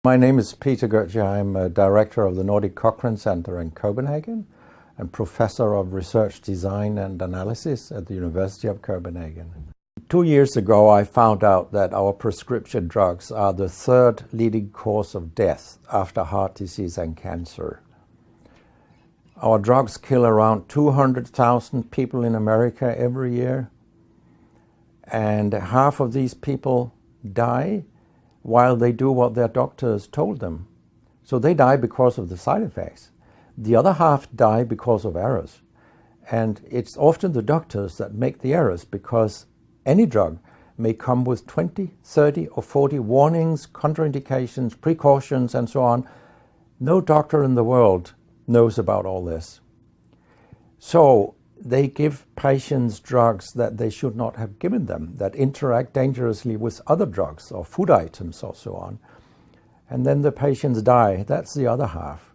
My name is Peter Gotcha. I'm a director of the Nordic Cochrane Center in Copenhagen and professor of research design and analysis at the University of Copenhagen. 2 years ago, I found out that our prescription drugs are the third leading cause of death after heart disease and cancer. Our drugs kill around 200,000 people in America every year, and half of these people die while they do what their doctors told them. So they die because of the side effects. The other half die because of errors. And it's often the doctors that make the errors, because any drug may come with 20, 30 or 40 warnings, contraindications, precautions, and so on. No doctor in the world knows about all this. So they give patients drugs that they should not have given them, that interact dangerously with other drugs or food items or so on. And then the patients die. That's the other half.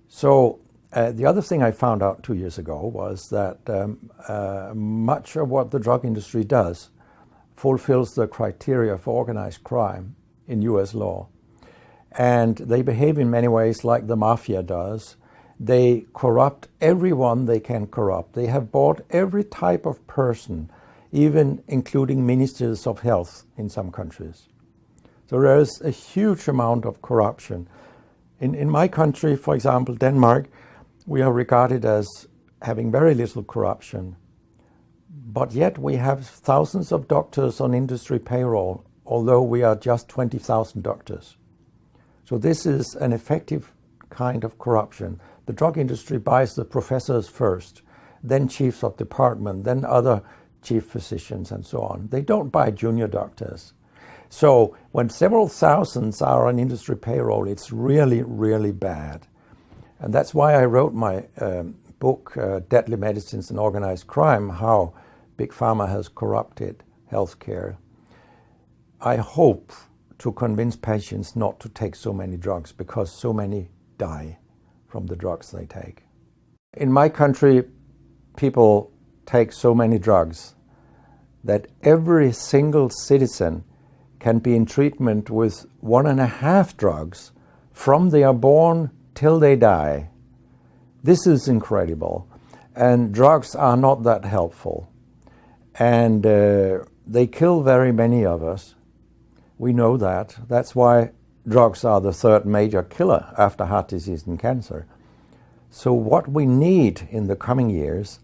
So the other thing I found out 2 years ago was that much of what the drug industry does fulfills the criteria for organized crime in US law. And they behave in many ways like the mafia does. They corrupt everyone they can corrupt. They have bought every type of person, even including ministers of health in some countries. So there is a huge amount of corruption. In my country, for example, Denmark, we are regarded as having very little corruption. But yet we have thousands of doctors on industry payroll, although we are just 20,000 doctors. So this is an effective kind of corruption. The drug industry buys the professors first, then chiefs of department, then other chief physicians and so on. They don't buy junior doctors. So when several thousands are on industry payroll, it's really, really bad. And that's why I wrote my book, Deadly Medicines and Organized Crime, How Big Pharma Has Corrupted Healthcare. I hope to convince patients not to take so many drugs, because so many die from the drugs they take. In my country, people take so many drugs that every single citizen can be in treatment with 1.5 drugs from they are born till they die. This is incredible. And drugs are not that helpful. And they kill very many of us. We know that. That's why drugs are the third major killer after heart disease and cancer. So what we need in the coming years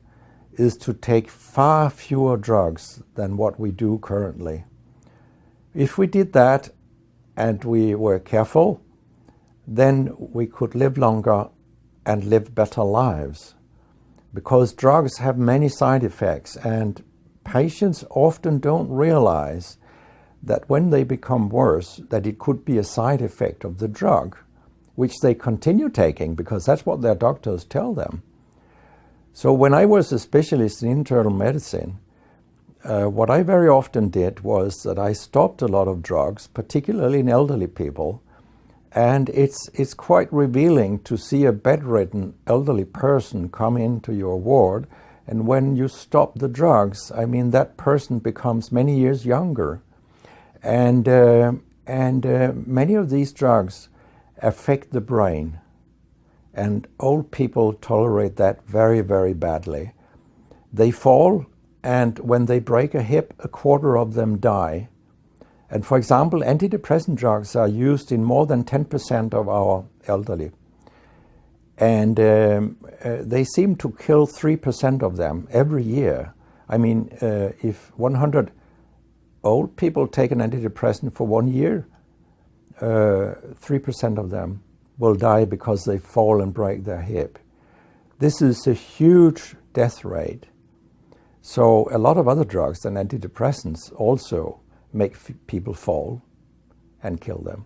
is to take far fewer drugs than what we do currently. If we did that and we were careful, then we could live longer and live better lives. Because drugs have many side effects, and patients often don't realize that when they become worse, that it could be a side effect of the drug, which they continue taking because that's what their doctors tell them. So when I was a specialist in internal medicine, what I very often did was that I stopped a lot of drugs, particularly in elderly people, and it's quite revealing to see a bedridden elderly person come into your ward, and when you stop the drugs, I mean, that person becomes many years younger. And many of these drugs affect the brain, and old people tolerate that very, very badly. They fall, and when they break a hip, 1/4 of them die. And for example, antidepressant drugs are used in more than 10% of our elderly. And they seem to kill 3% of them every year. I mean, if 100 old people take an antidepressant for 1 year, 3% of them will die because they fall and break their hip. This is a huge death rate. So a lot of other drugs than antidepressants also make people fall and kill them.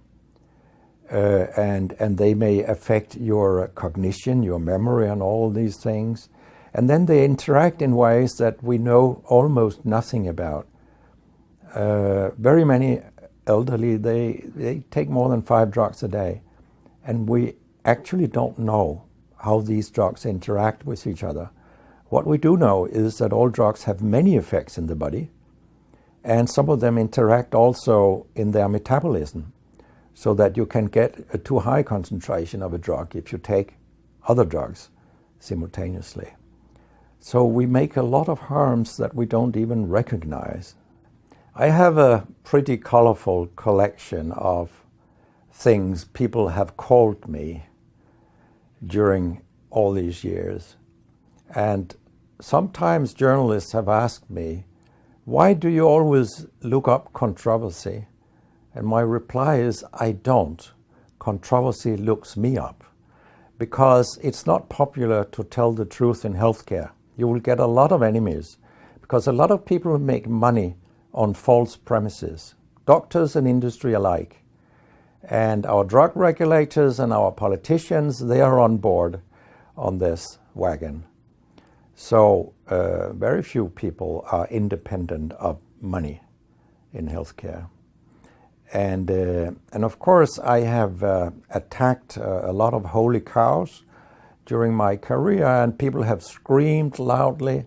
And they may affect your cognition, your memory, and all these things. And then they interact in ways that we know almost nothing about. Very many elderly, they take more than 5 drugs a day. And we actually don't know how these drugs interact with each other. What we do know is that all drugs have many effects in the body, and some of them interact also in their metabolism. so that you can get a too high concentration of a drug if you take other drugs simultaneously. So we make a lot of harms that we don't even recognize. I have a pretty colorful collection of things people have called me during all these years. And sometimes journalists have asked me, why do you always look up controversy? And my reply is, I don't. Controversy looks me up. Because it's not popular to tell the truth in healthcare. You will get a lot of enemies, because a lot of people make money on false premises, doctors and industry alike. And our drug regulators and our politicians, they are on board on this wagon. So very few people are independent of money in healthcare. And of course, I have attacked a lot of holy cows during my career, and people have screamed loudly.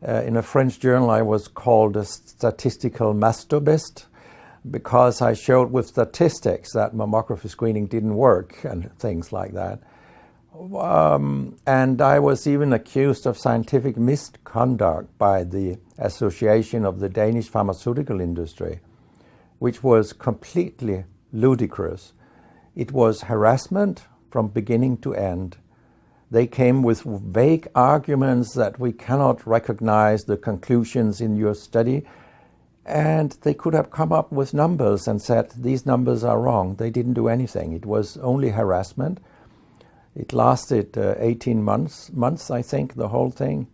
In a French journal, I was called a statistical masturbist because I showed with statistics that mammography screening didn't work and things like that. And I was even accused of scientific misconduct by the Association of the Danish Pharmaceutical Industry, which was completely ludicrous. It was harassment from beginning to end. They came with vague arguments that we cannot recognize the conclusions in your study, and they could have come up with numbers and said, these numbers are wrong. They didn't do anything. It was only harassment. It lasted 18 months, I think, the whole thing.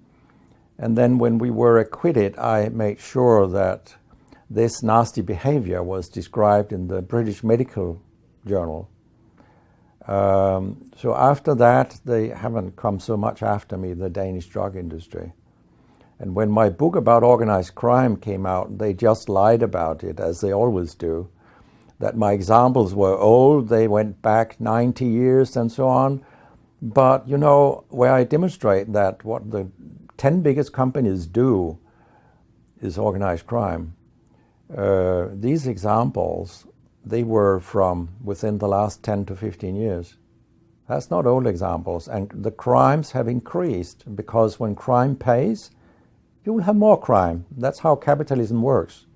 And then when we were acquitted, I made sure that this nasty behavior was described in the British Medical Journal. So after that, they haven't come so much after me, the Danish drug industry. And when my book about organized crime came out, they just lied about it, as they always do, that my examples were old, they went back 90 years and so on. But, you know, where I demonstrate that what the 10 biggest companies do is organized crime, these examples, they were from within the last 10 to 15 years. That's not old examples. And the crimes have increased because when crime pays, you will have more crime. That's how capitalism works.